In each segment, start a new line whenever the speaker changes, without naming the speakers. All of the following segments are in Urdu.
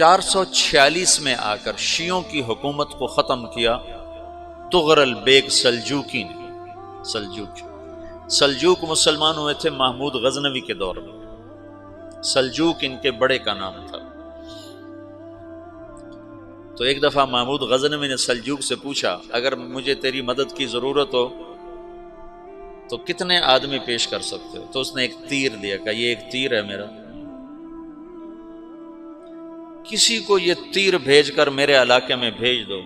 446 میں آ کر شیعوں کی حکومت کو ختم کیا تغرل بیگ سلجوکی نے۔ سلجوک مسلمان ہوئے تھے محمود غزنوی کے دور میں، سلجوک ان کے بڑے کا نام تھا۔ تو ایک دفعہ محمود غزنوی نے سلجوک سے پوچھا اگر مجھے تیری مدد کی ضرورت ہو تو کتنے آدمی پیش کر سکتے ہو؟ تو اس نے ایک تیر دیا، کہا یہ ایک تیر ہے میرا، کسی کو یہ تیر بھیج کر میرے علاقے میں بھیج دو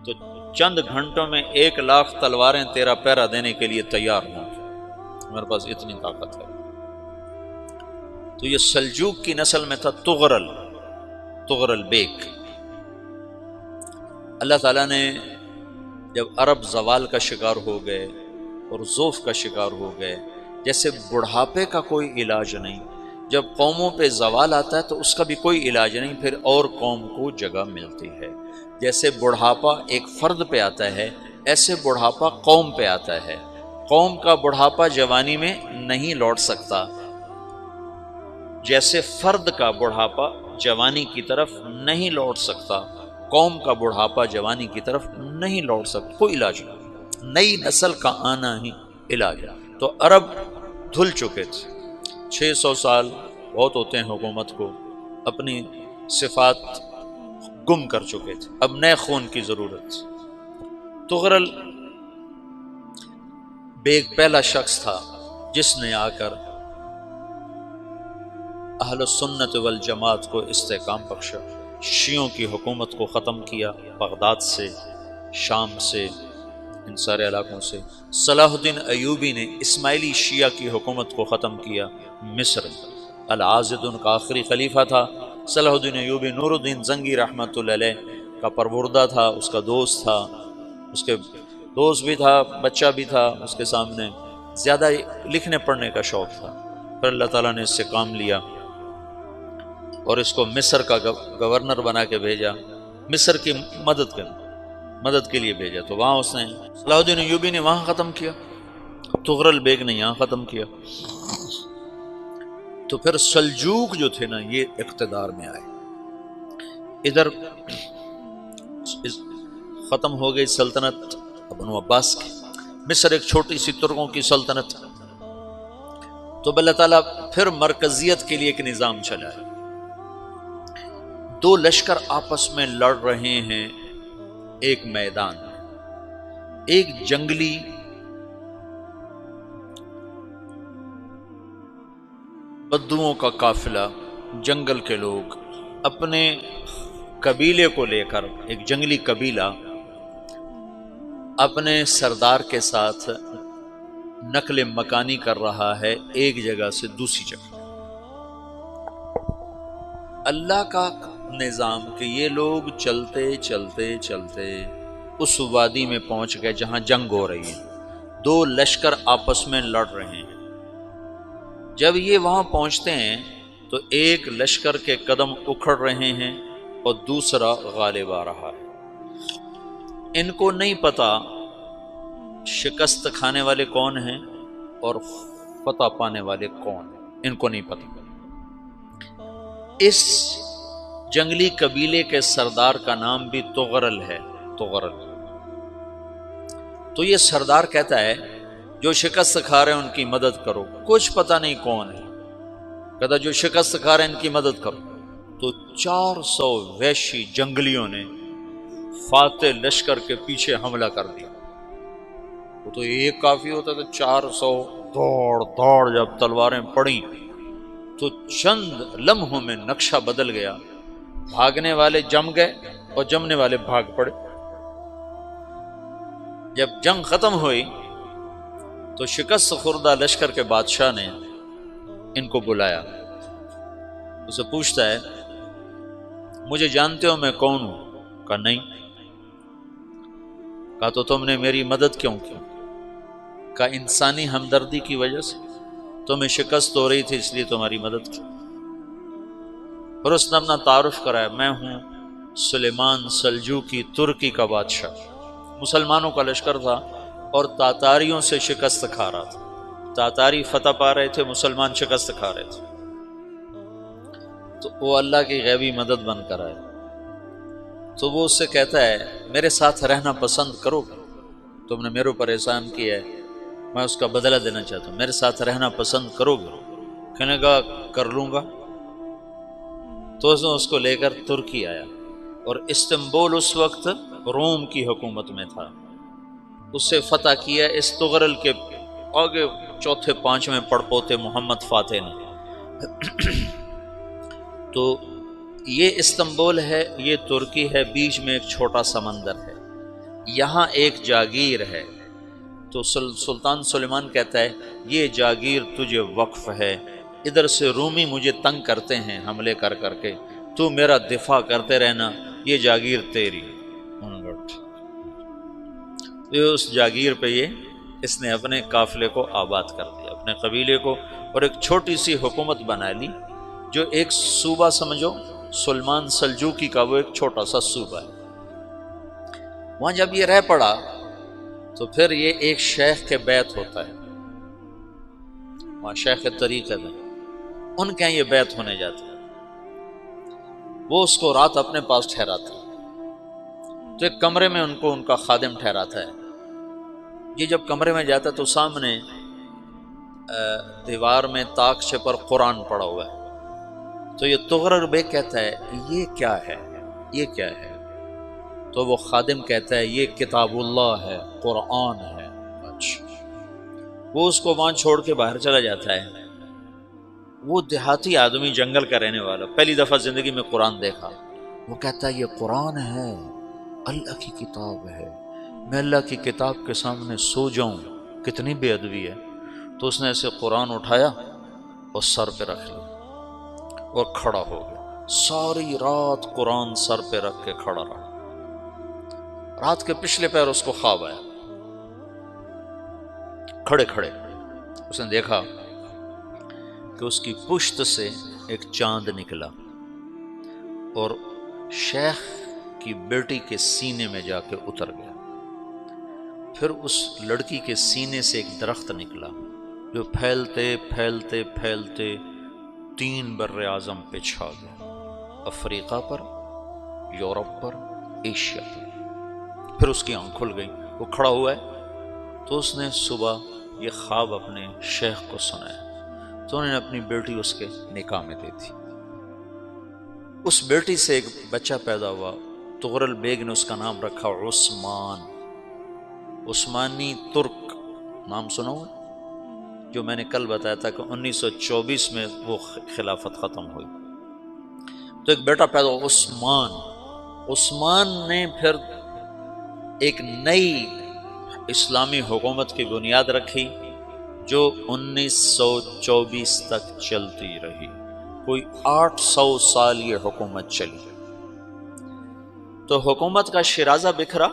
تو چند گھنٹوں میں 1,00,000 تلواریں تیرا پہرا دینے کے لیے تیار ہوں، میرے پاس اتنی طاقت ہے۔ تو یہ سلجوک کی نسل میں تھا تغرل بیگ۔ اللہ تعالیٰ نے جب عرب زوال کا شکار ہو گئے اور ضعف کا شکار ہو گئے، جیسے بڑھاپے کا کوئی علاج نہیں، جب قوموں پہ زوال آتا ہے تو اس کا بھی کوئی علاج نہیں، پھر اور قوم کو جگہ ملتی ہے۔ جیسے بڑھاپا ایک فرد پہ آتا ہے، ایسے بڑھاپا قوم پہ آتا ہے۔ قوم کا بڑھاپا جوانی میں نہیں لوٹ سکتا، جیسے فرد کا بڑھاپا جوانی کی طرف نہیں لوٹ سکتا، قوم کا بڑھاپا جوانی کی طرف نہیں لوٹ سکتا، کوئی علاج نہیں، نئی نسل کا آنا ہی علاج ہے۔ تو عرب دھل چکے تھے، 600 سال بہت ہوتے ہیں حکومت کو، اپنی صفات گم کر چکے تھے، اب نئے خون کی ضرورت تھی۔ تغرل بیگ پہلا شخص تھا جس نے آ کر اہل سنت والجماعت کو استحکام بخشا، شیعوں کی حکومت کو ختم کیا، بغداد سے، شام سے، ان سارے علاقوں سے۔ صلاح الدین ایوبی نے اسماعیلی شیعہ کی حکومت کو ختم کیا، مصر۔ العاضد ان کا آخری خلیفہ تھا۔ صلاح الدین ایوبی نور الدین زنگی رحمۃ اللہ علیہ کا پروردہ تھا، اس کا دوست تھا، اس کے دوست بھی تھا، بچہ بھی تھا اس کے سامنے، زیادہ لکھنے پڑھنے کا شوق تھا۔ پھر اللہ تعالیٰ نے اس سے کام لیا اور اس کو مصر کا گورنر بنا کے بھیجا، مصر کی مدد کے لیے بھیجا۔ تو وہاں اس نے صلاح الدین ایوبی نے وہاں ختم کیا، تغرل بیگ نے یہاں ختم کیا۔ تو پھر سلجوک جو تھے نا یہ اقتدار میں آئے، ادھر ختم ہو گئی سلطنت بنو عباس کی، مصر ایک چھوٹی سی ترکوں کی سلطنت۔ تو اللہ تعالیٰ پھر مرکزیت کے لیے ایک نظام چلائے، 2 لشکر آپس میں لڑ رہے ہیں ایک میدان میں، ایک جنگلی بدوؤں کا قافلہ، جنگل کے لوگ اپنے قبیلے کو لے کر، ایک جنگلی قبیلہ اپنے سردار کے ساتھ نقل مکانی کر رہا ہے ایک جگہ سے دوسری جگہ۔ اللہ کا نظام کہ یہ لوگ چلتے چلتے چلتے اس وادی میں پہنچ گئے جہاں جنگ ہو رہی ہے، 2 لشکر آپس میں لڑ رہے ہیں۔ جب یہ وہاں پہنچتے ہیں تو ایک لشکر کے قدم اکھڑ رہے ہیں اور دوسرا غالب آ رہا ہے۔ ان کو نہیں پتا شکست کھانے والے کون ہیں اور فتح پانے والے کون ہیں، ان کو نہیں پتا۔ اس جنگلی قبیلے کے سردار کا نام بھی تغرل ہے، تغرل۔ تو یہ سردار کہتا ہے جو شکست کھا رہے ہیں ان کی مدد کرو، کچھ پتہ نہیں کون ہے، کہتا جو شکست کھا رہے ہیں ان کی مدد کرو۔ تو 400 وحشی جنگلیوں نے فاتح لشکر کے پیچھے حملہ کر دیا۔ وہ تو ایک کافی ہوتا تھا، 400 دوڑ جب تلواریں پڑیں تو چند لمحوں میں نقشہ بدل گیا، بھاگنے والے جم گئے اور جمنے والے بھاگ پڑے۔ جب جنگ ختم ہوئی تو شکست خوردہ لشکر کے بادشاہ نے ان کو بلایا، اسے پوچھتا ہے مجھے جانتے ہو میں کون ہوں؟ کہا نہیں۔ کہا تو تم نے میری مدد کیوں کی؟ کہا انسانی ہمدردی کی وجہ سے، تمہیں شکست ہو رہی تھی اس لیے تمہاری مدد کی۔ اور اس نے اپنا تعارف کرایا، میں ہوں سلیمان سلجوکی، ترکی کا بادشاہ۔ مسلمانوں کا لشکر تھا اور تاتاریوں سے شکست کھا رہا تھا، تاتاری فتح پا رہے تھے، مسلمان شکست کھا رہے تھے۔ تو وہ اللہ کی غیبی مدد بن کر آئے، تو وہ اس سے کہتا ہے میرے ساتھ رہنا پسند کرو گے؟ تم نے میرے اوپر احسان کیا ہے، میں اس کا بدلہ دینا چاہتا ہوں، میرے ساتھ رہنا پسند کرو گے؟ کہنے کا کر لوں گا۔ تو اس کو لے کر ترکی آیا، اور استنبول اس وقت روم کی حکومت میں تھا، اسے فتح کیا اس تغرل کے آگے چوتھے پانچویں پڑپوتے محمد فاتح نے۔ تو یہ استنبول ہے، یہ ترکی ہے، بیچ میں ایک چھوٹا سمندر ہے، یہاں ایک جاگیر ہے۔ تو سلطان سلیمان کہتا ہے یہ جاگیر تجھے وقف ہے، ادھر سے رومی مجھے تنگ کرتے ہیں حملے کر کر کے، تو میرا دفاع کرتے رہنا، یہ جاگیر تیری۔ اس جاگیر پہ اس نے اپنے قافلے کو آباد کر دیا، اپنے قبیلے کو، اور ایک چھوٹی سی حکومت بنا لی، جو ایک صوبہ سمجھو سلمان سلجوقی کا، وہ ایک چھوٹا سا صوبہ ہے۔ وہاں جب یہ رہ پڑا تو پھر یہ ایک شیخ کے بیعت ہوتا ہے، وہاں شیخ طریقت ہے، ان کے یہ بیعت ہونے جاتا ہے، وہ اس کو رات اپنے پاس ٹھہراتا ہے، تو ایک کمرے میں ان کو ان کا خادم ٹھہراتا ہے۔ یہ جب کمرے میں جاتا ہے تو سامنے دیوار میں طاقچے پر قرآن پڑا ہوا ہے، تو یہ تغرل بیگ کہتا ہے یہ کیا ہے، یہ کیا ہے؟ تو وہ خادم کہتا ہے یہ کتاب اللہ ہے، قرآن ہے۔ اچھا، وہ اس کو وہاں چھوڑ کے باہر چلا جاتا ہے۔ وہ دیہاتی آدمی، جنگل کا رہنے والا، پہلی دفعہ زندگی میں قرآن دیکھا، وہ کہتا ہے یہ قرآن ہے، اللہ کی کتاب ہے، میں اللہ کی کتاب کے سامنے سو جاؤں، کتنی بے ادبی ہے۔ تو اس نے ایسے قرآن اٹھایا اور سر پہ رکھ لیا اور کھڑا ہو گیا، ساری رات قرآن سر پہ رکھ کے کھڑا رہا۔ رات کے پچھلے پہر اس کو خواب آیا، کھڑے کھڑے اس نے دیکھا کہ اس کی پشت سے ایک چاند نکلا اور شیخ کی بیٹی کے سینے میں جا کے اتر گیا۔ پھر اس لڑکی کے سینے سے ایک درخت نکلا جو پھیلتے پھیلتے پھیلتے 3 بر اعظم پہ چھا گیا، افریقہ پر، یورپ پر، ایشیا پر۔ پھر اس کی آنکھ کھل گئی، وہ کھڑا ہوا ہے، تو اس نے صبح یہ خواب اپنے شیخ کو سنایا، تو انہوں نے اپنی بیٹی اس کے نکاح میں دے دی۔ اس بیٹی سے ایک بچہ پیدا ہوا، تغرل بیگ نے اس کا نام رکھا عثمان، عثمانی ترک نام سنا ہوا، جو میں نے کل بتایا تھا کہ 1924 میں وہ خلافت ختم ہوئی۔ تو ایک بیٹا پیدا ہوا عثمان۔ عثمان نے پھر ایک نئی اسلامی حکومت کی بنیاد رکھی جو 1924 تک چلتی رہی، کوئی 800 سال یہ حکومت چلی۔ تو حکومت کا شیرازہ بکھرا،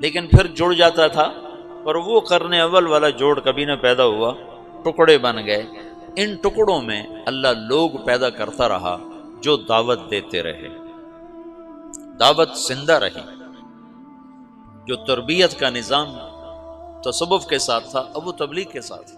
لیکن پھر جڑ جاتا تھا، اور وہ قرن اول والا جوڑ کبھی نہ پیدا ہوا، ٹکڑے بن گئے۔ ان ٹکڑوں میں اللہ لوگ پیدا کرتا رہا جو دعوت دیتے رہے، دعوت زندہ رہی۔ جو تربیت کا نظام تصوف کے ساتھ تھا، اب وہ تبلیغ کے ساتھ۔